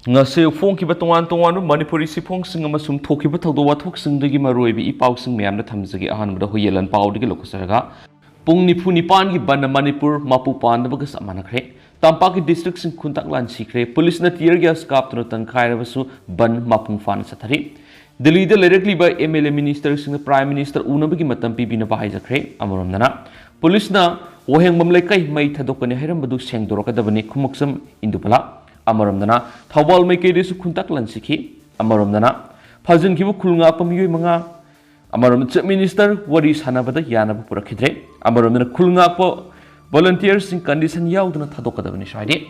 ngase phongkiba tongan manipuri siphongsing amasum thokiba thawdo wathoksingi maroibi ipausing meyamna thamjagi ahanbada hoyelan pawdigi lokusaraga pung nifu nipan gi ban manipur mapu pandabaga samanakre tampaki district sing khuntak lan sikre police na tear gas kap tno tan khairabasu ban mapung fan sathari Delhi da lerekliba MLA minister sing prime minister unabagi matam pibina bahaijakre amoromdana police na woheng mamlai kai mai thadokani hairambadu sengdorokadabani khumuksam indupala Amaramdana, Thawal Makedes Kuntak Lansiki, Amaramdana, Fazin Kibu Kulunga Pamiyu Manga, Amaram Minister, what is Hanabada Yana Purakidre, Amaramana Kulunga volunteers in condition Yaudana Tadoka the Venishadi.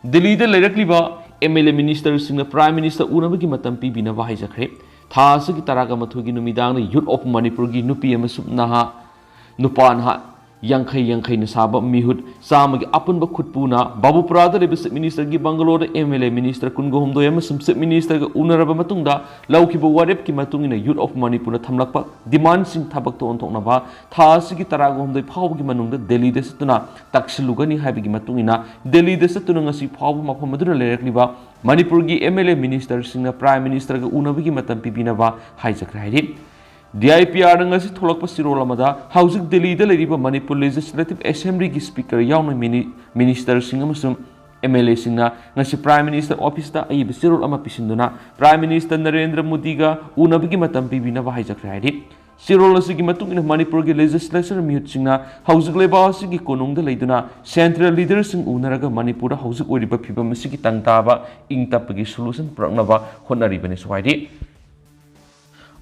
The leader directly MLA ministers in the Prime Minister Unabagi Matampi Bina Vahijakre, Tasaki Taragamatugi Numidana, youth of Manipurgi Nupi Naha, Nupanha. Yangkai Nasaba Mihud Samagi Apunba Kutpuna Babu Prada Minister Gi Bangalore MLA Minister Kungo Humdo Yamasum Minister Unaraba Matunda Laukiba Wadep Kimatung in a youth of Manipura Tamlapa demands in Tabak to Ontonava Tasiki Taragum the Pawgi Manunda Delhi de Satuna Taksilugani Habigimatungina Delhi de Satunangasi Paw Mapamadura Lekliva Manipurgi MLA Minister Sina Prime Minister Unabigi Matam Pibinava Hijakradi DIPR ngasi tholakpa sirolamada housing Delhi da leriba Manipur Legislative Assembly gi speaker yauna minister singa musum MLA singna ngasi Prime Minister office da ayi sirol ama pisinduna Prime Minister Narendra Modi ga unabigi matam pibina wa hijakradi sirol asigi matung ina Manipur gi legislature mihut singna housing leba asigi konung da leiduna central leaders sing unaraga Manipur housing oriba phibam asigi tangtaba ingtapagi solution praknaba honaribani swaidi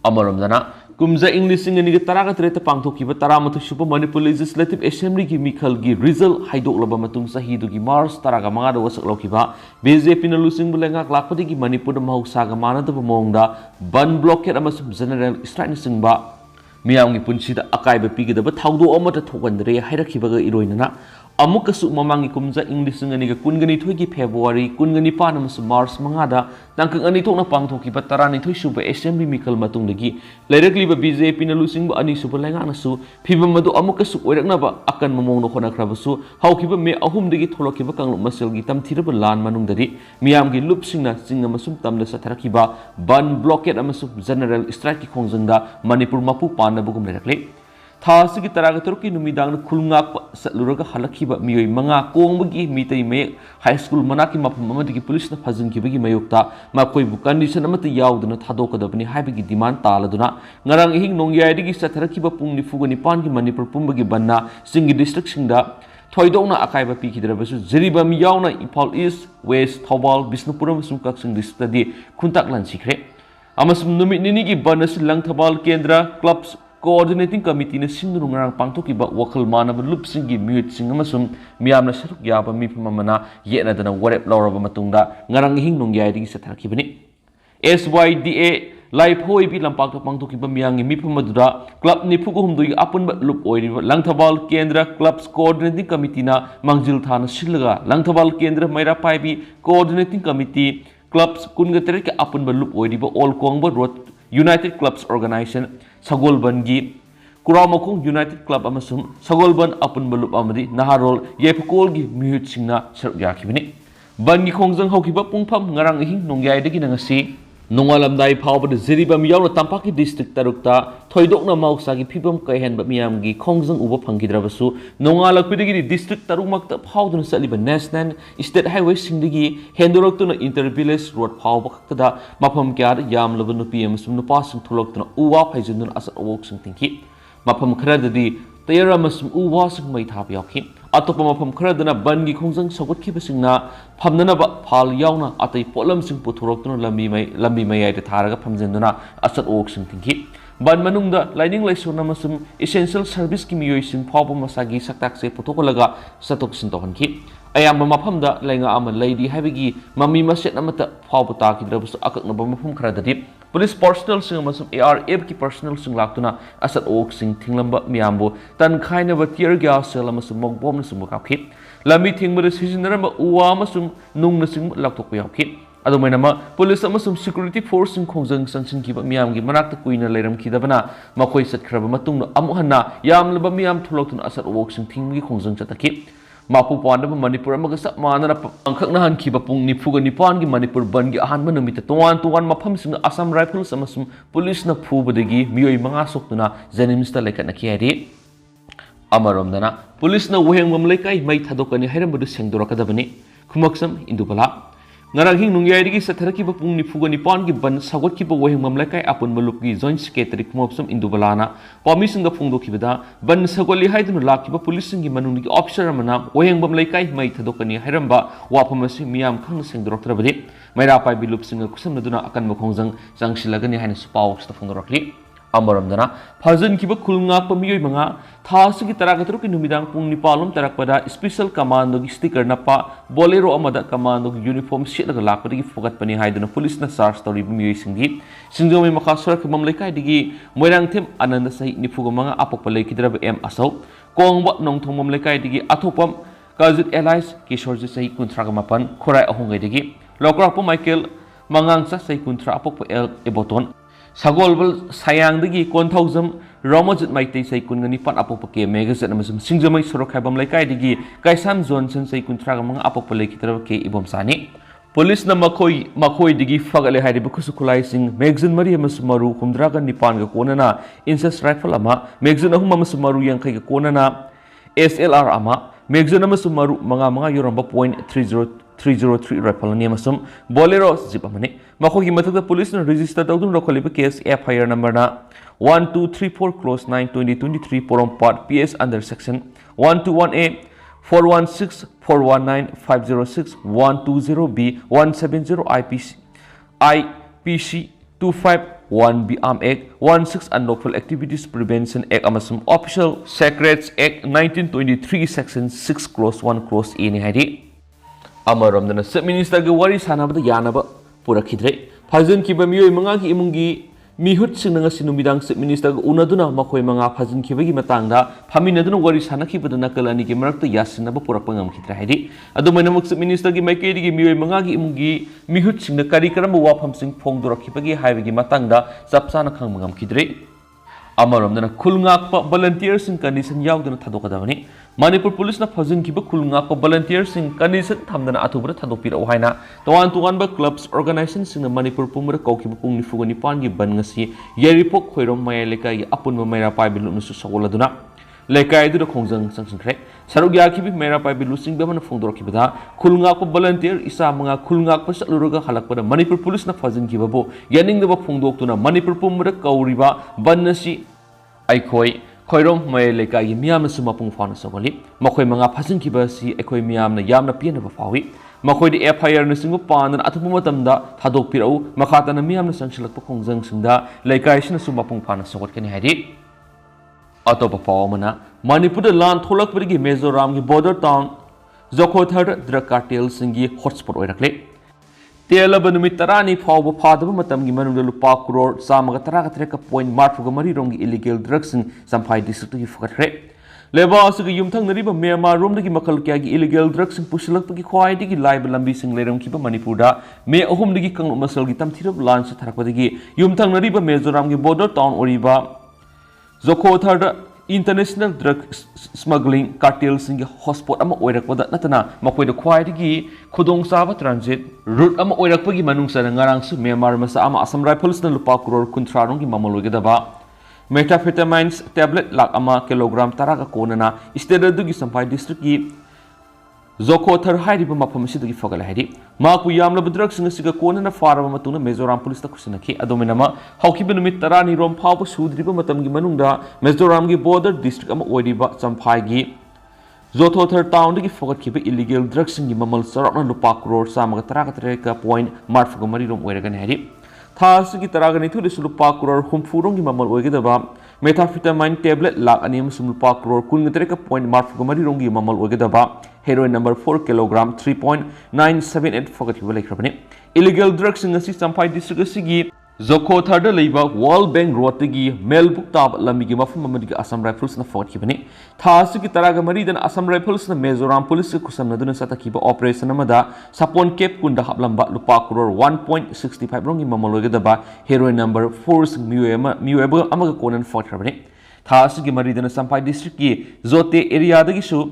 Amaramdana Kumza English in the Taragatreta Pangtokiba Taramatu Super Manipur Legislative Assembly ki Mikal gi result Haidolaba Matung Sahidu gi Mars Taragamada was Lokiba, BJP Nalusing Bulenga Klapati gi Manipur Mau Sagamana the Monda, Bun Blockade Amasum General Stranising Ba, Miangi Punchita Akaiba Pigida, but how do Omata Tokandre, Hirakibaga Iroina. Amukasu mamangi kumza English ngani kungani thuigi February kungani panamus Mars mangada tangkang ani thokna pangthoki patarani thui suba assembly mikal matungdagi leirakliba BJP na lusing ani suba lenga su phibam madu amukasu oirakna ba akan mamong no khona khrabasu haukiba me ahum dagi tholokiba kanglu maselgi tamthiraba lan manungdari miyamgi lupsingna singa masum tamla satharakiba ban blockade amasum general strike ki khongjangda Manipur mapu panabugum leirakle Thasiki Taragaturki Numidang Kulngak Satluraga Halakiba Mio Manga Kongbagi Mita May High School Manaki Mapamaki Police of Hazin Kibigi Mayokta Makoi Condition Amata Yaudana Tadoka Dabani Habigi demand Taladuna Narang Hing Nongyadigi Satarakiba Pungni Fugani Pangi Manipur Pumbagi Banna Singi District Singda Toidona Akaiba Piki Drabasu Zeriba Miyauna Ipal East West Thawal Bisnupuram Sumkaksing District Kuntaklan Secret Amasum Numit Ninigi Banas Lang Thabal Kendra Clubs Coordinating Committee na sinurungarang pangtokiba wakal manaba lupsingi mute singamasum miyamna saruk yaba mipamana yena dana warep lauraba matungda ngarang hing nongyaydi sa tarakibani SYDA live hoi bi lampak to pangtokiba miyangi mipamadura club ni phugo humdui apunba lup oiriba langthabal kendra clubs coordinating committee na mangjil thana silaga langthabal kendra maira paibi coordinating committee clubs kungatere ka apunba lup oiriba all kongba road United Clubs Organization Sagolbangi Kuramokong United Club Amasum Sagolban Apun Balup Amadi Naharol Yepakolgi Mihut Singna Sergyakibini Bangi Kongjang Hokiba Pungpam Ngarang Hing Nongyaydagi Nangasi Nongalamdai Power the Zeribam Yaula Tampaki District Tarukta Toidokna Mausagi Pibam Kaihen but Miamgi Kongjang Uba Pangidrabasu Nongala Kudigi District Tarumakta Powder Saliba Nesnan State Highway Sindigi Hendorokuna Intervillage Road Power Baktada Mapam Gyad Yam Lavanu PM Sum Passing Tulokna Uwa Paisunun as a walk something Mapam Kradadi Tayara Masum Uwasing Mai Tapiaki Atopamapam Kradana Bangi Kongjang Sogot Kipasingna Pamnanaba Pal Yauna Atai Polam Sing Puturokuna Lambi May Taraga Pamzenduna as a walk something Ban Manungda Lining Laisur Essential Service Kimioisin Papa Masagi Satakse Potokolaga Satok Sintohanki Ayam Mapamda Lenga Ama Lady Habigi Mami Maset Namata Pawpataki Drabus Akak Nabamapum Kradadip Police personnel sing amasum ARF ki personnel sing laktuna asat ok sing thinglamba miyambo tan khaina ba tear gas sel amasum mogbom na sum kapkhit lami thingmada sizinaramba uwa amasum nung na sing laktok yakit adumainama police amasum security force sing khongjang sansin ki ba miyamgi manakta kuina leiram khidabana makoi satkraba matungna amuhanna yamlaba miyam tholoktuna asat ok sing thinggi khongjang chatakit मापू Pandav Manipur सब मानना अंखना हनखिब पुंग निफुगा निपान की मणिपुर बन की अहानब नुमित तोवान मफम सिंग Assam rifles अमसुम police न फुबदगी मियोय मंगा सोक्तुना जेनिम्स लेखनखि हैरि अमरोमदना police न वहेंगम लेकाई मई थादोकनी हैरमबदु सेंगदोरकदबनी खुमक्सम इंदुबला ngarang nungyari gi satharaki ba pung nifuga nipan gi ban sagot ki ba wehing mamlai kai apun malup gi joint secretary kumopsam indubalana pami singa phungdo ki bada ban sagoli haidun laki ba police gi manung gi officer mana wehing mamlai kai mai thadokani hairamba waphamasi miyam khang sengdorok trabadi maira pai bilup singa kusam naduna akan mokhongjang jangsilagani haina supaw sta phungdorokli अमरमदना फजन की खुलंगाप मियोय मंगा थास की तरागतरु की नुमिदांग पुंग निपालम तरकपदा special commando की sticker नपा Bolero अमदा commando की uniform सेटलगा लाकपदगी फोगतपनि हाइदुना police न charge तौरी मियोय सिंगी सिंजोमे मखा सरक ममलेकाय दिगी मोयरांगथेम आनंद सही निफुग मंगा अपोप लेकिद्रब एम असौ कोंगब नोंथों ममलेकाय दिगी अथोपम काजुत एलाइस किशोर सही कुंथ्राग मपन खोराय अहोंगै दिगी लोकरापो माइकेल मंगांगसा सही कुंथ्रा अपोप L एबोटोन sagolbal sayangdagi konthaujam romojit maitei sai kungani pan apopa ke megazet amasum singjamai sorokhaibam laikai digi kaisam johnson sai kuntraga mang apopa lekitra ke ibom sani police na makhoi digi fagale hairi bukusu kulai sing megazin mari amasum maru humdraga nipan ga konana incest rifle ama megazin ahum amasum maru yangkai ga konana slr ama megazin amasum maru manga yoramba .303 rifle ni amasum bolero zip amane mako gi mathak police na register tawdun rokhaliba case FIR number na 1234 close 9 2023 porom part PS under section 121A 416 419 506 120B 170 IPC 251B Arm Act 16 Unlawful Activities Prevention Act amasum Official Secrets Act 1923 section 6 close 1 close A ni haidi अमरमदना सब minister के वारी सानाबद यानब पुरखिद्रे फजन की बमियोय मंगा की इमुंगी मिहुत सिंगंगा सिनुमिदांग सब minister के उनदुना मखोय मंगा फजन खिबगी मतंगदा फामिनदुना वारी सानाखिबदुना कलानी के मरक्त यासिनब पुरकपंगम खिद्रे हाइदि अदुमैनमुक सब मिनिस्टर की माइकेदी की मियोय मंगा की इमुंगी मिहुत सिंगना करी करम वाफम सिंग फोंगदोरखिबगी हाइबगी मतंगदा सबसाना खंगमंगम खिद्रे अमरमदना खुलंगाप वॉलंटियर सिंग कंडीशन यावदुना थादोकदबनी मणिपुर पुलिस फजन की खुलंगाप वॉलंटियर सिंग कंडीशन थमदना अथुबद थादोपिरो हाइना तोवान तोवान क्लब्स ऑर्गेनाइजेशन सिंग मणिपुर पुंगद कौखिब पुंग निफुग निपान की बन ngasi येरिपोक खोइरोम माय लेकाय अपुन मैरा पाइबिलुनुसु सगोलदुना लेकाय दुद खोंजंग संसंख्रे सरुग याखिबि मैरा पाइबिलु सिंग बेमन फोंदोरखिबदा खुलंगाप वॉलंटियर इसा मंगा खुलंगाप सलुरगा हलकपदा मणिपुर पुलिस फजन किबबो यानिंगदब फोंदोक्तुना मणिपुर पुंगद कौरिबा बननसी आइखोय खोइरोम मय लेकाय मियामसु मपुंग फाना सगोली मखोय मंगा फजन किबसी आइखोय मियामना यामना पियनबा फावी मखोय दि FIR न सिंगु पानन अथुपु मतमदा थादोक पिरौ मखातना मियामना संगसिलकप खोंजंग सिंगदा लेकाय सिनसु मपुंग फाना सगोटकनि हाइदि अतोप पावमना मणिपुर लान थोलकपदगी मिजोराम की border town Zokhawthar drug cartel सिंगी हॉटस्पॉट ओइरकले तेलब नुमित तरानी फाव फादब मतम की मनुंग लुपा करोड़ चामगा तरागा तरेका पॉइंट मार्फुगा मरी रोंगी इलीगल ड्रग्स संफाई डिस्ट्रिक्ट की फुकटरे लेबा असुग युमथंगनरिबा म्यांमार रोमदगी मखल क्या की इलीगल ड्रग्स पुसलकपगी ख्वाइदगी लाइब लंबी सिंग लेरमखिबा मणिपुरदा मे अहुमदगी कंग मसलगी तमथिरब लांच थरकपदगी युमथंगनरिबा मिजोराम की बॉर्डर टाउन ओरिबा Zokhawthar international drug smuggling cartel सिंग हॉटस्पॉट अमा ओइरकपदा नतना मखोइद ख्वाइदगी खुदोंचाबा ट्रांजिट रूट अमा ओइरकपगी मनुंगसना ngarangsu म्यांमार मसा अमा असम राइफल्स न लुपा करोड़ कुंथ्रारोंगी ममलोइगदबा मेटाफेटामाइन्स टैबलेट लाख अमा किलोग्राम तरागा कोनना स्टेडुगी संफाई डिस्ट्रिक्ट की जोखोथर हाइरिबा मफम सिदगी फगल हाइरि माकु यामलब ड्रग सिंगसिगा कोनना फारबा मतुना मिजोराम पुलिस ता खुसनखि अदोमिनमा हौखिब नुमित तरानी रोम फाव सुद्रिबा मतमगी मनुंगदा मिजोराम की बॉर्डर डिस्ट्रिक्ट अमा ओइरिबा चंफाइगी जोथोथर टाउन की फगटखिब इलीगल ड्रग सिंगी ममल सरकना लुपा करोड़ चामगा तरागा तरेका पॉइंट मार्फुगा मरी रोम ओइरगनि हाइरि थासगी तरागा निथुलिसु लुपा करोड़ हुमफुरोंगी ममल ओइगदबा मेटाफेटामाइन टैबलेट लाख अनि अमसुम लुपा करोड़ कुन तरेका पॉइंट मार्फुगा मरी रोंगी ममल ओइगदबा हेरोइन नंबर 4 किलोग्राम 3.978 फगटखिब लेख्रबनि इलीगल ड्रग्स सिंगसी संफाई डिस्ट्रिक्ट सिगी जोखोथर द लेबा वर्ल्ड बैंक रोड की मेलबुक ताब लंबी की मफम ममदी असम राइफल्स न फगटखिबनि थासगी तरागा मरीदन असम राइफल्स न मिजोराम पुलिस खुसमनदुन सतखिबा ऑपरेशन अमदा सपोन केप कुंदा हबलंबा लुपा करोड़ 1.65 रोंगी ममलोइगदबा हेरोइन नंबर 4 मियोएबल अमगा कोनन फगटखिबनि थासगी मरीदन संफाई डिस्ट्रिक्ट की जोते एरिया दगिसु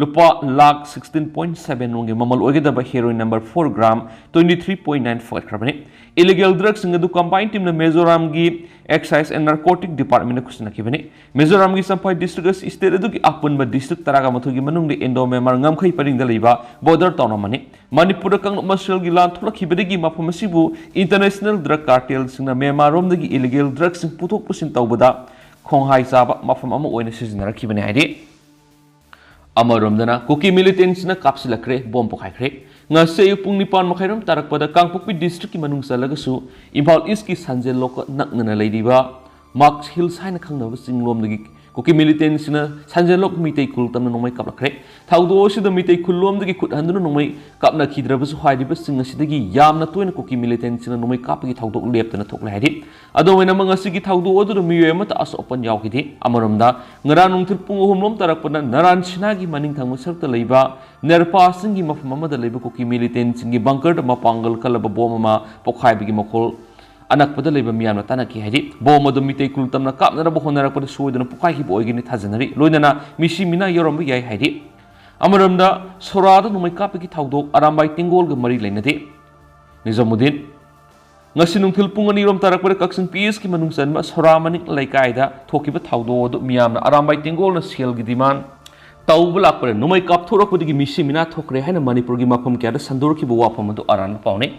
lupa lakh 16.7 nongi mamal oigedaba heroin number 4 gram 23.9 fortkrabani illegal drugs singa du combined team na Mizoram gi excise and narcotic department kusna kibani Mizoram gi sampai district state edu gi apun ba district taraga mathu gi manung de endo memar ngam khai paring da leiba border town mani manipur kang masal gi lan thula khibadi gi mafam sibu international drug cartel singa memarom da gi illegal drugs sing puthok pusin tawbada khonghai chaba mafam ama oina sizinara kibani haidi Amaromdana Kuki Militant na kapsilakre bom pokaikre nga sei pung nipan makhairam tarak pada Kangpokpi district ki manung salagasu Impal East ki sanjel lok nakna leidiba Max Hills haina khangna singlom dagi Kuki Militant na sanjel lok mitei kul tamna nomai kaplakre thaudo sida mitei kullom dagi khut handuna nomai kapna khidrabasu haidiba singa sidagi yamna toina Kuki Militant na nomai kapagi thaudo leptana thokla haidi ado wena manga sigi thaudo odu miyo mata as open yawkidi amaromda ngara nungthir pung homlom tarakpana naran sinagi maning thangma sarta leiba nerpa singi mafam amada leiba Kuki Militant singi Bankar da mapangal kalaba bomama pokhaibigi makol anakpada leiba miyamna tanaki haidi bom adu mitei kul tamna kapna ra bohonara pada suodana pokai hi boigini thajanari loinana misi mina yaoramba yai haidi amaromda sorada numai kapigi thaudo arambai tingol ga mari leinade Nizamuddin ngasi nungthil pung ani rom tarak pada kaksin PS ki manung sanma soramanik laikaida thokiba thaudo adu miyamna arambai tingol na sel gi diman tawbla pada numai kap thorak pada gi misi mina thokre haina manipur gi mafam kya da sandur ki bo wafam adu aran paune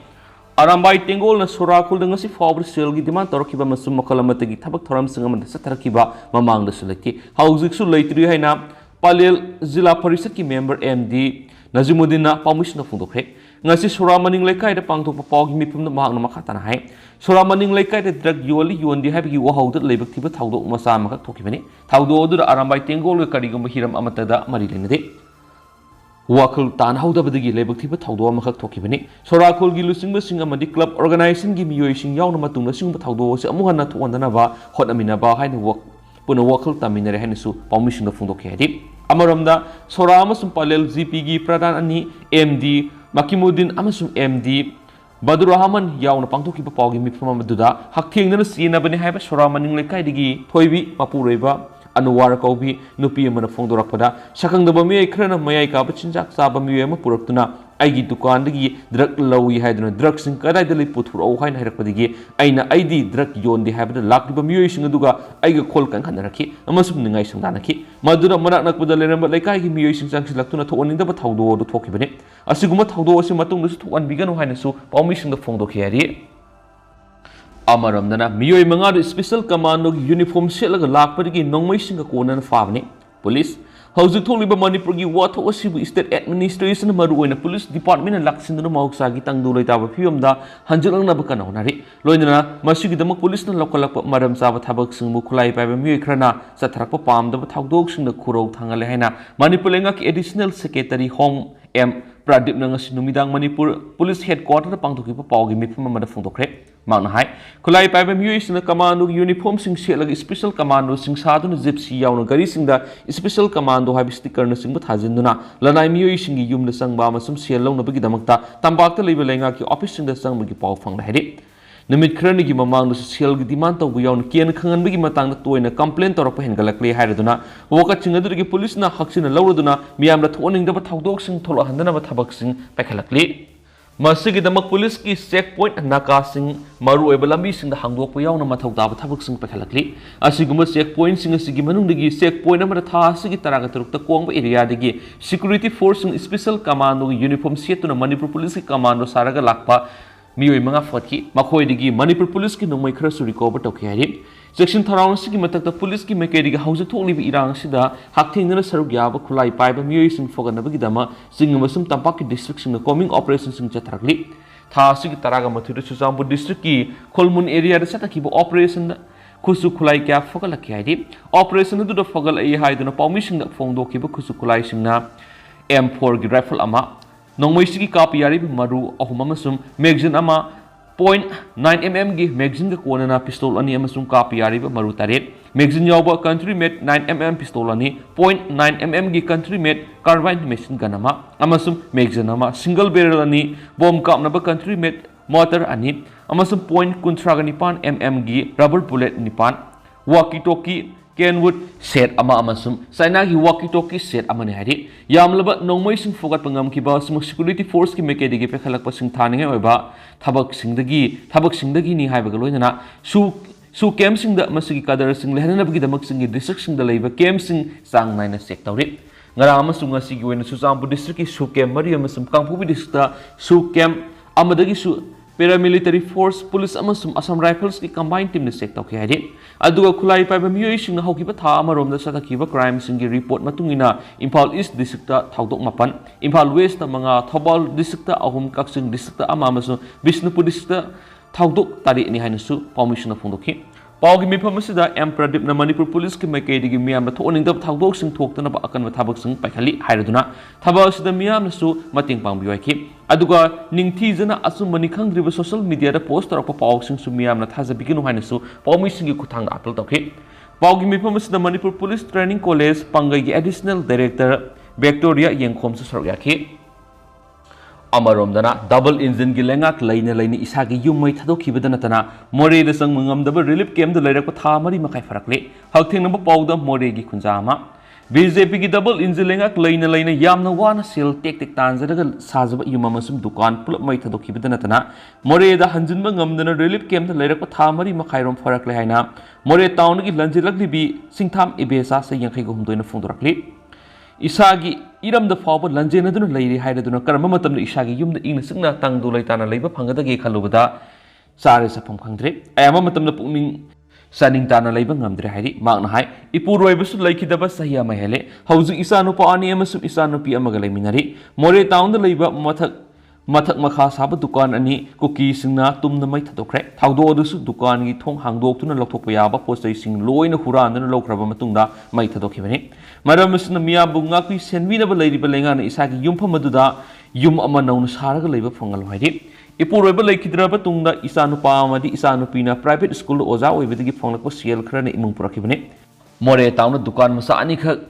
Arambai Tengol na Surakul dengan si Fabri Selgi di mana taruh kiba masuk makalamata gi tabak thoram singa mana setar kiba mamang da sulati hauzik su leitri hai na Palel Zila Parisat ki member MD Nazimuddin na pamush na fundokre ngasi Suramaning lekai da pangtok papau gi mipum na mahang na makatan hai Suramaning lekai da drug yoli yondi hai bagi wahau da lebak tiba thaudo masa makak thoki bani thaudo odu Arambai Tengol ga kari gum hiram amata da mari lenade Wakil tan hauda badagi lebak tiba thaudo amakak thoki bani Sorakul gi lusing basing amadi club organization gi miyoi sing yaw na matung na sing ba thaudo se amuhan na thuanda na ba hot amina ba hai na wak puna wakil tamina re hai su permission da phungdok khedi amaramda sora amasum palel GP gi pradhan ani MD Makimuddin amasum MD Badur Rahman yaw na pangthoki ba pawgi mifama maduda haktheng na sina bani hai ba sora maning lekai digi thoibi mapureiba Anuwar kaubi nupi amana phongdorakpada sakangdaba mi khrana mayai ka bachinjak saba mi ama puraktuna aigi dukan dagi drug lawi haiduna drug sing kadai dali puthur au haina hirakpadigi aina aidi drug yondi haibada lakliba mi sing aduga aiga khol kan khanaraki amasum ningai sangdanaki madura manak nakpada leramba laikai gi mi sing changsi laktuna thoninda ba thaudo do thokibane asiguma thaudo asi matung du thokan biganu haina su pawmi sing da phongdokhiyari Amaramdana miyoi mangadu special commando uniform setlaga lakpadagi nongmai singa konan fabani police hauzik tholiba manipur gi watho asibu state administration maru oina police department na laksinduna mahuksa gi tangdu loitaba phiyomda hanjalangna ba kana honari loinana masigi damak police na lokalak maram saba thabak singmu khulai paiba miyoi khrana satharakpa pamda ba thagdok singna khurau thangale haina manipur lenga ki additional secretary home M Pradip nanga sinumidang Manipur police headquarter pangthoki pa pawgi mifam amada phungdokre mangna hai khulai paiba miyoi sina commando uniform sing setlaga special commando sing saduna gypsy yauna gari singda special commando habi sticker na singba thajinduna lanai miyoi singi yumna sangba amasum sel launa bagi damakta tambakta leiba lenga ki office singda sangba gi paw phangna haidi Namit khrani gi mamang du sel gi demand taw yauna kian khangan bagi matang na toina complaint torok hengalakle haiduna woka chingadu gi police na haksina lawraduna miyamra thoning da ba thawdok sing tholo handana ba thabak sing pekhalakli masigi damak police ki checkpoint naka sing maru eba lambi sing da hangdok pa yauna mathau da ba thabak sing pekhalakli asiguma checkpoint sing asigi manung digi checkpoint amara tha asigi taraga turuk ta kongba area digi security force sing special commando uniform setuna Manipur police ki commando saraga lakpa miyoi manga fatki makhoi digi Manipur police ki nongmai khara su recover tawki hari section 36 ki matakta police ki mekeri ga hausa thokli bi irang sida hakthingna saruk yaba khulai paiba miyoi sing fogana bagi dama sing masum tampak ki district sing coming operation sing chatrakli tha sigi taraga mathuda Churachandpur district ki Kholmun area da sataki bo operation khusu khulai kya fogal ki hari operation du da fogal ai haiduna pawmi sing da phongdo ki bo khusu khulai sing na M4 gi rifle ama Nongmaisigi kapi yari maru ahum amasum magazine ama .9mm gi magazine ga konana pistol ani amasum kapi yari maru taret magazine yawba country made 9mm pistol ani .9mm gi country made carbine machine gun ama amasum magazine ama single barrel ani bomb kapna ba country made motor ani amasum .kuntragani pan mm gi rubber bullet nipan walkie talkie Kenwood set amasum Sainagi walkie-talkie set amani hari yamlaba nongmaising fogat pangam ki ba security force ki mekedi ge pekhalak pasing thani oiba thabak singdagi ni haiba galoina su camp sing da masigi kadar sing lehna bagi damak sing district sing da leiba camp sing sang naina sek tawri ngara amasung asigi oina Susampu district ki su camp mari amasum Kangpubi district da su camp amadagi su paramilitary force police amasum Assam Rifles ki combined team ni sek tawki hari aduga khulai paiba miyoi sing na hokiba tha amarom da satakiba crime sing gi report matungina Imphal East district da thaudok mapan Imphal West da manga Thobal district da ahum Kaksing district da ama amasu Bishnupur district da thaudok tari ni hainasu permission phongdokhi Paugi mifam asida M Pradip na Manipur police ki maikedi gi miyam na thoning da thaudok sing thoktana ba akan thabak sing paikhali hairaduna thabak asida miyam na su mating pangbioi ki aduga ningthi jana asum mani khangdriba social media da post tarak paw sing su miyam na thajabiginu hainasu pawmi sing gi kuthang apel tawki paugi mifam asida Manipur police training college pangai gi additional director Victoria Yengkhom su sarok yakhi Amarom dana double engine gi lengak laina isagi yumai thadokhiba natana more da sang mangam da relief camp da lairak tha mari makai farakle haktheng na paw da more gi khunjama BJP gi double engine lengak laina yamna wana sel tek tanjaraga sajaba yuma masum dukan pulap mai thadokhiba natana more da hanjin mangam dana relief camp da lairak tha mari makai rom farakle haina more town gi lanjilak libi singtham ibesa sa yankhai go humdoina phongdorakle Isagi iram da fawba lanjena duna leiri haida duna karama matam da isagi yumda ingna singna tangdu laitana leiba phangada ge khalubada sare sa pham khangdre ayama matam da pukning saning tana leiba ngamdre hairi magna hai ipuroi basu laikidaba sahiya mahele hauju isanu pa ani amasum isanu pi amaga leiminari more town da leiba mathak makha saba dukan ani Kuki singna tumna mai thadokre thawdo adusu dukan gi thong hangdok tuna lokthokpa yaba postai sing loina huranana lokraba matungda mai thadokhibani maram asna miya bunga kui senwi na balairi balenga na isagi yumpham aduda yum ama nauna saraga leiba phongal hairi ipuroi ba laikidra batungda isanupa amadi isanupina private school oja oibadigi phonglakpa sial khrana imung purakibani more tauna dukan masa ani khak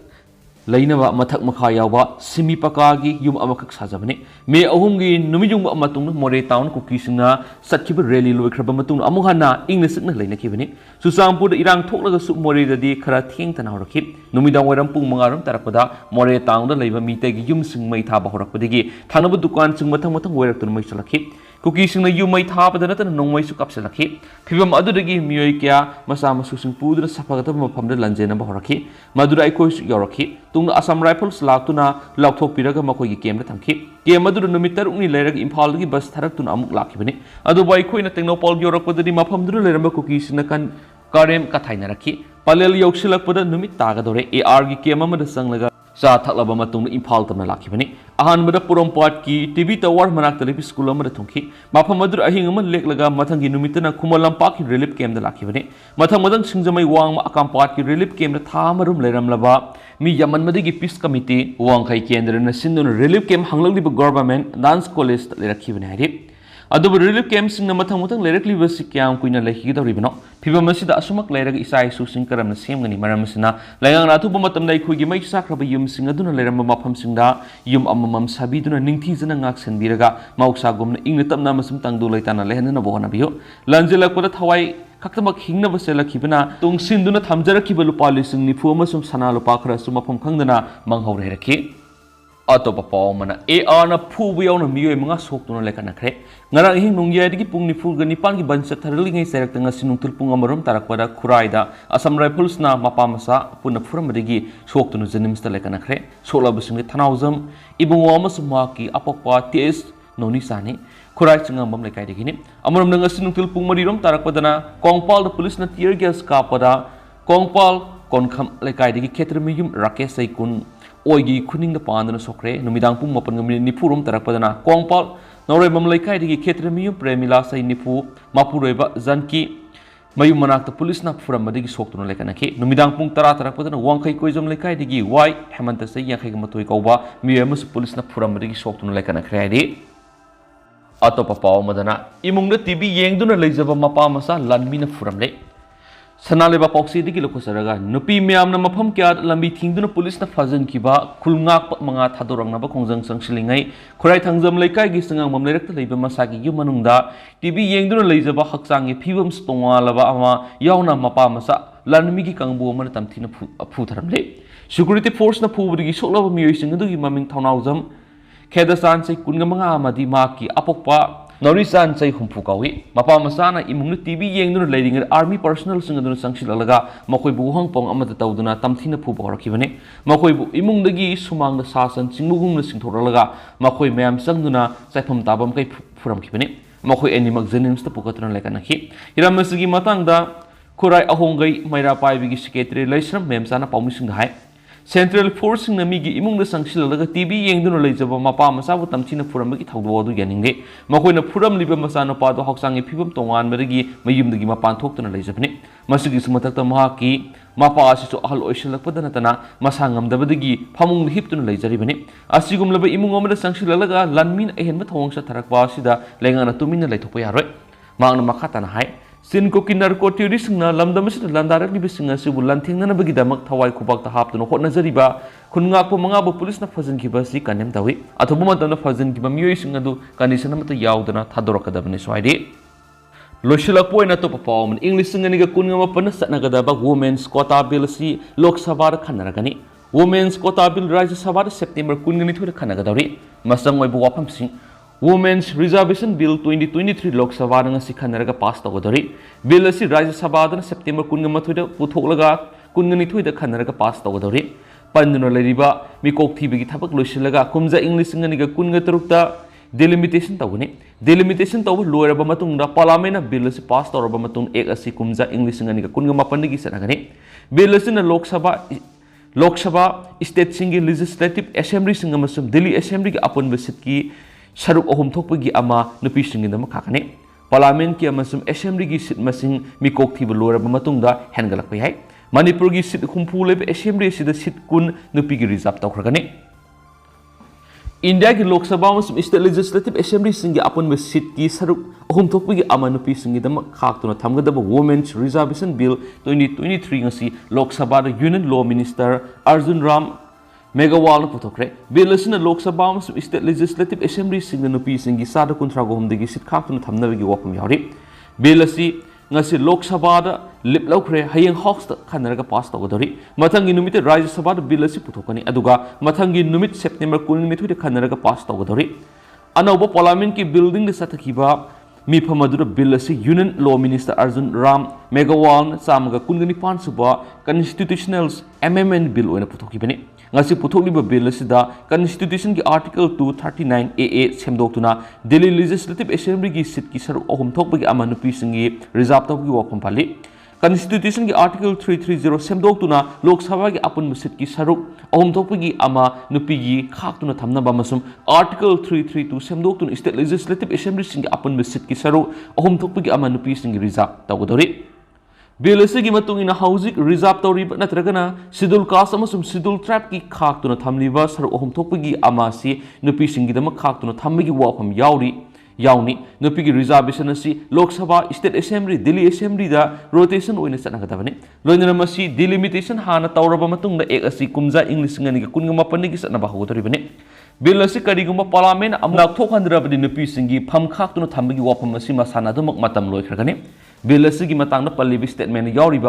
Lainaba mathak makha yawa simi pakagi yum amakak sajabane me ahumgi numijung amatung more town Kuki singna satkiba rally loikraba matung amuhana ingna sikna lainakibane Susampu da irang thoklaga su more da di khara theng tanawrakhi numidang waram pung mangaram tarapada more town da leiba mitegi yum sing mai thaba horakpadigi thanaba dukan sing mathang wairaktu mai salakhi Kuki singna yum mai thaba da natana nongmai su kapsalakhi phibam adudagi miyoi kya masa masu sing pudra sapagata mafamda lanjena ba horakhi madura aikoi su yorakhi tung Assam Rifles laktuna laukthok piraga makoi gi kem da thamki kem adu numit tarukni leirag Imphal gi bus tharaktuna amuk lakhibani adu bai khoina Technopol yorakpadadi mafam dur leiramba Kuki sina kan karem kathaina rakhi palel yoksilakpada numit taga dore AR gi kem amada sanglaga sa thaklaba matung Imphal tamna lakhibani ahan bada Purompat ki TV tower manak talipi school amada thungki mafam adur ahing ama leklaga mathangi numitana Khumalampak ki relief camp da lakhibani mathang madang singjamai wang Akampat ki relief camp da thamarum leiramlaba mi yaman madigi peace committee wangkai kendra na sinduna relief camp hanglaliba government dance college lerakibani hari adubu relief camp singna mathang lerakliba sikyam kuina lekhigidoribano phibam asida asumak leiraga isai su sing karamna semgani maram asina layangang rathuba matam dai khuigi mai sakraba yum singa duna leiramba mafam singda yum amamam sabiduna ningthi jana ngak senbiraga mauksa gomna ingna tamna masum tangdu laitana lehanna bohana biyo lanjela koda thawai kaktamak hingna basela khibana tung sinduna thamjara khiba lupa lising ni fu amasum sana lupa khara su mafam khangdana manghau rekhi atopa pawmana AR na phubu yauna miyoi manga soktuna lekana khre ngara hing nungyai digi pung ni fulga nipan gi bansa tharali ngai serak tanga sinungtul pung amarom tarakpada khuraida Assam Rifles na mapamasa puna furamdigi soktuna janimsta lekana khre sola busing thanaujam ibungwa amasuma ki apokpa TS noni sani Kurai chingam bam lekai digi ni amarom nanga sinungtul pung marirom tarakpadana Kongpal da police na tear gas kapada Kongpal konkham lekai digi khetrmiyum Rakesh Saikun oigi kuning da pandana sokre numidang pung mapan ngami nipurum tarakpadana Kongpal Noroi mam laikai digi khetrmiyum Premila sai nipu mapuroiba Zanki mayum manakta police na furam madigi soktuna lekana ke numidang pung tara tarakpadana wangkai koizom laikai digi Y Hemanta sai yakhai matoi kauba miyamus police na furam madigi soktuna lekana khreidi atopa paw madana imungda TV yengduna leijaba mapa masa lanmi na furamle Sanaleba Poxy digi lokosaraga nupi miyam na mafam kya lambi thingduna police na fajan kiba khulngak manga thadorang na ba khongjang sangsilingai khurai thangjam laikai gi sangang mam lerak leiba masagi yu manungda TV yengduna leijaba hakchang gi phibam stonga laba ama yauna mapa masa ꯂꯥꯟꯃꯤꯒꯤ ꯀꯥꯡꯕꯨ ꯑꯃꯅ ꯇꯝꯊꯤꯅ ꯐꯨꯊꯔꯝꯂꯦ security ꯐꯣꯔꯁꯅ ꯐꯨꯕꯗꯒꯤ ꯁꯣꯛꯂꯕ ꯃꯤꯑꯣꯏꯁꯤꯡ ꯑꯗꯨꯒꯤ ꯃꯃꯤꯡ ꯊꯧꯅꯥꯎꯖꯝ ꯈꯦꯗꯆꯥꯟ ꯆꯍꯤ 15 ꯑꯃꯗꯤ ꯃꯍꯥꯛꯀꯤ ꯑꯄꯣꯛꯄ ꯅꯧꯔꯤꯆꯥꯟ ꯆꯍꯤ 60 ꯀꯧꯏ ꯃꯄꯥ ꯃꯆꯥꯅ ꯏꯃꯨꯡꯗ ꯇꯤꯚꯤ ꯌꯦꯡꯗꯨꯅ ꯂꯩꯔꯤꯉꯩꯗ ꯑꯥꯔꯃꯤ ꯄꯔꯁꯣꯅꯦꯜꯁꯤꯡ ꯑꯗꯨꯅ ꯆꯪꯁꯤꯜꯂꯛꯂꯒ ꯃꯈꯣꯏꯕꯨ ꯋꯥꯍꯪꯄꯥꯎ ꯑꯃꯠꯇ ꯇꯧꯗꯨꯅ ꯇꯝꯊꯤꯅ ꯐꯨꯕ ꯍꯧꯔꯛꯈꯤꯕꯅꯤ ꯃꯈꯣꯏꯕꯨ ꯏꯃꯨꯡꯗꯒꯤ ꯁꯨꯃꯥꯡꯗ ꯁꯥ ꯁꯟ ꯆꯤꯡꯕꯒꯨꯝꯅ ꯆꯤꯡꯊꯣꯔꯛꯂꯒ ꯃꯈꯣꯏ ꯃꯌꯥꯝ ꯆꯪꯗꯨꯅ ꯆꯥꯏꯐꯝ ꯇꯥꯕ ꯃꯈꯩ ꯐꯨꯔꯝꯈꯤꯕꯅꯤ ꯃꯈꯣꯏ ꯑꯅꯤꯃꯛ ꯖꯦꯅꯤꯝꯁꯇ ꯄꯨꯈꯠꯇꯨꯅ ꯂꯩꯈꯠꯅꯈꯤ ꯍꯤꯔꯝ ꯑꯁꯤꯒꯤ ꯃꯇꯥꯡꯗ ꯈꯨꯔꯥꯏ ꯑꯍꯣꯡꯒꯩ ꯃꯩꯔꯥ ꯄꯥꯏꯕꯤꯒꯤ ꯁꯦꯀ꯭ꯔꯦꯇꯔꯤ ꯂꯩꯁ꯭ꯔꯝ ꯃꯦꯝꯆꯥꯅ ꯄꯥꯎꯃꯤꯁꯤꯡꯗ ꯍꯥꯏ ꯁꯦꯟꯇ꯭ꯔꯦꯜ ꯐꯣꯔꯁꯁꯤꯡꯅ ꯃꯤꯒꯤ ꯏꯃꯨꯡꯗ ꯆꯪꯁꯤꯜꯂꯒ ꯇꯤꯚꯤ ꯌꯦꯡꯗꯨꯅ ꯂꯩꯖꯕ ꯃꯄꯥ ꯃꯆꯥꯕꯨ ꯇꯝꯊꯤꯅ ꯐꯨꯔꯝꯕꯒꯤ ꯊꯧꯗꯣꯛ ꯑꯗꯨ ꯌꯥꯅꯤꯡꯗꯦ ꯃꯈꯣꯏꯅ ꯐꯨꯔꯝꯂꯤꯕ ꯃꯆꯥꯅꯨꯄꯥꯗꯨ ꯍꯛꯆꯥꯡꯒꯤ ꯐꯤꯕꯝ ꯇꯣꯉꯥꯟꯕꯗꯒꯤ ꯃꯌꯨꯝꯗꯒꯤ ꯃꯄꯥꯟ ꯊꯣꯛꯇꯨꯅ ꯂꯩꯖꯕꯅꯤ ꯃꯁꯤꯒꯤꯁꯨ ꯃꯊꯛꯇ ꯃꯍꯥꯛꯀꯤ ꯃꯄꯥ ꯑꯁꯤꯁꯨ ꯑꯍꯜ ꯑꯣꯏꯁꯤꯜꯂꯛꯄꯗ ꯅꯠꯇꯅ ꯃꯁꯥ ꯉꯝꯗꯕꯗꯒꯤ ꯐꯃꯨꯡꯗ ꯍꯤꯞꯇꯨꯅ ꯂꯩꯖꯔꯤꯕꯅꯤ ꯑꯁꯤꯒꯨꯝꯂꯕ ꯏꯃꯨꯡ ꯑꯃꯗ ꯆꯪꯁꯤꯜꯂꯒ ꯂꯥꯟꯃꯤꯅ ꯑꯍꯦꯟꯕ ꯊꯧꯑꯣꯡ ꯆꯠꯊꯔꯛꯄ ꯑꯁꯤꯗ ꯂꯩꯉꯥꯛꯅ ꯇꯨꯃꯤꯟꯅ ꯂꯩꯊꯣꯛꯄ ꯌꯥꯔꯣꯏ ꯃꯍꯥꯛꯅ ꯃꯈꯥ ꯇꯥꯅ ꯍꯥꯏ ꯆꯤꯟ ꯀꯣꯀꯤ ꯅꯥꯔꯀꯣ ꯇꯤꯌꯣꯔꯤꯁꯤꯡꯅ ꯂꯝꯗꯝ ꯑꯁꯤꯗ ꯂꯥꯟꯗꯥꯔꯛꯂꯤꯕꯁꯤꯡ ꯑꯁꯤꯕꯨ ꯂꯥꯟꯊꯦꯡꯅꯅꯕꯒꯤꯗꯃꯛ ꯊꯋꯥꯏ ꯈꯨꯕꯥꯛꯇ ꯍꯥꯞꯇꯨꯅ ꯍꯣꯠꯅꯖꯔꯤꯕ ꯈꯨꯟꯉꯥꯛꯄ ꯃꯉꯥꯕꯨ ꯄꯨꯂꯤꯁꯅ ꯐꯖꯤꯟꯈꯤꯕ ꯑꯁꯤ ꯀꯟꯗꯦꯝ ꯇꯧꯏ ꯑꯊꯨꯕ ꯃꯇꯝꯗ ꯐꯖꯤꯟꯈꯤꯕ ꯃꯤꯑꯣꯏꯁꯤꯡ ꯑꯗꯨ ꯀꯟꯗꯤꯁꯟ ꯑꯃꯠꯇ ꯌꯥꯎꯗꯅ ꯊꯥꯗꯣꯔꯛꯀꯗꯕꯅꯤ ꯁ꯭ꯋꯥꯏꯗꯤ ꯂꯣꯏꯁꯤꯜꯂꯛꯄ ꯑꯣꯏꯅ ꯑꯇꯣꯞꯄ ꯄꯥꯎ ꯑꯃꯅ ꯏꯪ 2019ꯅ ꯆꯠꯅꯒꯗꯕ ꯋꯨꯃꯦꯟꯁ ꯀꯣꯇꯥ ꯕꯤꯜ ꯑꯁꯤ ꯂꯣꯛ ꯁꯚꯥꯗ ꯈꯟꯅꯔꯒꯅꯤ ꯋꯨꯃꯦꯟꯁ ꯀꯣꯇꯥ ꯕꯤꯜ ꯔꯥꯖ꯭ꯌ ꯁꯚꯥꯗ ꯁꯦꯞꯇꯦꯝꯕꯔ 22ꯗ ꯈꯟꯅꯒꯗꯧꯔꯤ ꯃꯆꯪ ꯑꯣꯏꯕ ꯋꯥꯐꯝꯁꯤꯡ ꯋꯨꯃꯦꯟꯁ ꯔꯤꯖꯥꯔቬꯁꯟ ꯕꯤꯜ 2023 ꯂꯣꯛ ꯁꯚꯥꯗ ꯉꯁꯤ ꯈꯟꯅꯔꯒ ꯄꯥꯁ ꯇꯧꯒꯗꯧꯔꯤ ꯕꯤꯜ ꯑꯁꯤ ꯔꯥꯖ꯭ꯌ ꯁꯚꯥꯗꯅ ꯁꯦꯞꯇꯦꯝꯕꯔ 22ꯗ ꯄꯨꯊꯣꯛꯂꯒ 22ꯗ ꯈꯟꯅꯔꯒ ꯄꯥꯁ ꯇꯧꯒꯗꯧꯔꯤ ꯄꯟꯗꯨꯅ ꯂꯩꯔꯤꯕ ꯃꯤꯀꯣꯛ ꯊꯤꯕꯒꯤ ꯊꯕꯛ ꯂꯣꯏꯁꯤꯜꯂꯒ ꯀꯨꯝꯖꯥ ꯏꯪ 2023ꯗ ꯗꯤꯂꯤꯃꯤꯇꯦꯁꯟ ꯇꯧꯒꯅꯤ ꯗꯤꯂꯤꯃꯤꯇꯦꯁꯟ ꯇꯧꯕ ꯂꯣꯏꯔꯕ ꯃꯇꯨꯡꯗ ꯄꯥꯔꯂꯤꯌꯥꯃꯦꯟꯠꯅ ꯕꯤꯜ ꯑꯁꯤ ꯄꯥꯁ ꯇꯧꯔꯕ ꯃꯇꯨꯡ ꯑꯦꯛ ꯑꯁꯤ ꯀꯨꯝꯖꯥ ꯏꯪ 2028ꯗꯒꯤ ꯆꯠꯅꯒꯅꯤ ꯕꯤꯜ ꯑꯁꯤꯅ ꯂꯣꯛ ꯁꯚꯥ ꯁ꯭ꯇꯦꯠꯁꯤꯡꯒꯤ ꯂꯦꯖꯤꯁꯂꯦꯇꯤꯚ ꯑꯦꯁꯦꯝꯕ꯭ꯂꯤꯁꯤꯡ ꯑꯃꯁꯨꯡ ꯗꯤꯜꯂꯤ ꯑꯦꯁꯦꯝꯕ꯭ꯂꯤꯒꯤ ꯑꯄꯨꯟꯕ ꯁꯤꯠꯀꯤ ꯁꯔꯨꯛ 3 ꯊꯣꯛꯄꯒꯤ ꯑꯃ ꯅꯨꯄꯤꯁꯤꯡꯒꯤꯗꯃꯛ ꯈꯥꯛꯀꯅꯤ ꯄꯥꯔꯂꯤꯌꯥꯃꯦꯟꯠꯀꯤ ꯑꯃꯁꯨꯡ ꯑꯦꯁꯦꯝꯕ꯭ꯂꯤꯒꯤ ꯁꯤꯠ ꯃꯁꯤꯡ ꯃꯤꯀꯣꯛ ꯊꯤꯕ ꯂꯣꯏꯔꯕ ꯃꯇꯨꯡꯗ ꯍꯦꯟꯒꯠꯂꯛꯄ ꯌꯥꯏ ꯃꯅꯤꯄꯨꯔꯒꯤ ꯁꯤꯠ 60 ꯂꯩꯕ ꯑꯦꯁꯦꯝꯕ꯭ꯂꯤ ꯑꯁꯤꯗ ꯁꯤꯠ 10 ꯅꯨꯄꯤꯒꯤ ꯔꯤꯖꯥꯔꯚ ꯇꯧꯈ꯭ꯔꯒꯅꯤ इंडिया की लोकसभा और स्टेट लेजिस्लेटिव असेंबली की अपुनब सीट की सरुक अहुम थोकपगी अमा नुपीसिंगीदमक खाक्तुना थमगदब women's reservation bill 2023 ngasi Lok Sabha union law minister Arjun Ram Meghwal पुथोखरे बिल असना लोकसभा और स्टेट लेजिस्लेटिव असेंबली सिंग नुपीसिंगी सादा कुंथ्रा गोहमदगी सीट खाक्तुना थमनबगी वाफम यावरि बिल असि ngasi lok sabha da lip laukhre hayeng house da khanaraga pass tawgadori mathangi numit rajya sabha da bill asi puthokani aduga mathangi numit september 19 da khanaraga pass tawgadori anauba parliament ki building da sathakiba mifam adu bill asi union law minister arjun ram meghawal samaga 19 suba constitutional amendment bill oina puthokibani ngasi puthokliba bill asida constitution ki article 239 AA semdoktuna delhi legislative assembly ki seat ki saru ahum thokbagi ama nupi singi reserve tawgi wakham pali constitution ki article 330 semdoktuna lok sabha ki apun seat ki saru ahum thokbagi ama nupi gi khaktuna thamnaba masum article 332 semdoktuna state legislative assembly singi apun seat ki saru ahum thokbagi ama nupi singi reserve tawgodori bill की हौजिक reserve तौरीब नत्रगना schedule caste schedule tribe की खाक्तुना थमलिब सरुक अहुम थोकपगी अमासी नुपीसिंगीदमक खाक्तुना थमबगी वाफम यावनी नुपीगी reservation असि Lok Sabha state assembly Delhi assembly दा रोटेशन ओइना चनगदबनी लोइनरा मसी डिलिमिटेशन हाना तौरबा मतुंगदा एक असि कुमजा इंग 2019 की चनबा होगदरिबनी बिल असि करिगुमा पार्लियामेंट अमला थोखंद्रबदि नुपीसिंगी फम खाक्तुना थमबगी वाफम असि मसाना दमक मतम लोइखरगनी बिल असि मतंग पल्लिब स्टेटमेंट यावरिब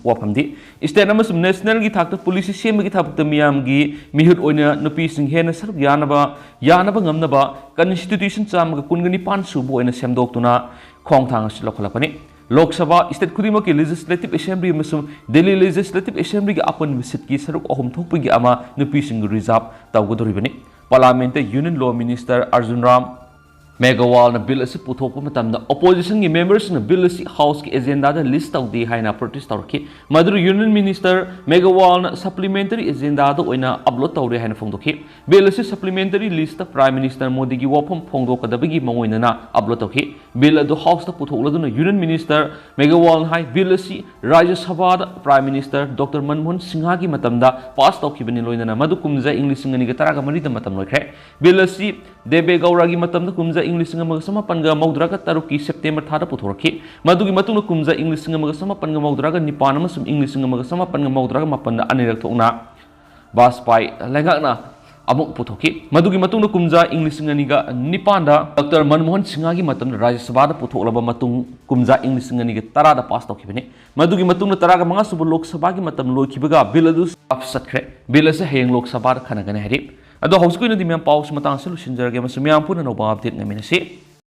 वाफमदि स्टेट नेशनल की थाक पुलिस सेमगी थाक मियाम की मिहुत ओइना नुपीसिंग हेन सरुक यानब ngमनबा कॉन्स्टिट्यूशन चामग 19 सुबो ओइना सेमदोक्तुना खोंगथांग असि लखलपनि लोकसभा स्टेट खुदिमक की legislative assembly Delhi legislative assembly की अपन सीट की सरुक अहुम थोकपगी अमा नुपीसिंग रिजर्व तौगदोरिबनि parliament union law minister Arjun Ram Meghwal bill असी पुथोप अपोजिशन की मेंबर्स बिल असी हाउस की एजेंडा लिस्ट तौदे है प्रोटेस्ट तौरखी मधुर union minister Meghwal supplementary agenda upload तौरे है फोंदोखी बिल असी supplementary list prime minister Modi की वाफम फोंदोकदबगी मौइनना अपलोड तौखी बिल अदु house पुथोलदुना union minister Meghwal high bill असी राज्य सभा prime minister doctor Manmohan Singh की मतमदा पास तौखिबनि लोइनना मधु कुमजा इंग्लिश 2013 मतम लोइखरे बिल असी देबे गौड़ा की मतमदा कुमजा इंग 1993 की सेप्टेम्बर था पुथोरखी मधुगी मतुंग कुमजा इंग 1993 निपान इंग 1993 अनिरक थोना बासपाई लेंगाकना amuk puthokhi madugi matungda kumja ing lising aniga nipanda Dr. Manmohan Singha gi matam Rajya Sabha da puthoklaba matung kumja ing lising aniga tara da pass tawkhibani madugi matungda tara ga manga subu Lok Sabha gi matam loikibaga bill adu satkre bill ase heyeng Lok Sabha da khanagani hari ado hauskui na di myam paus matang solution jarage masumyam puna no update ngaminasi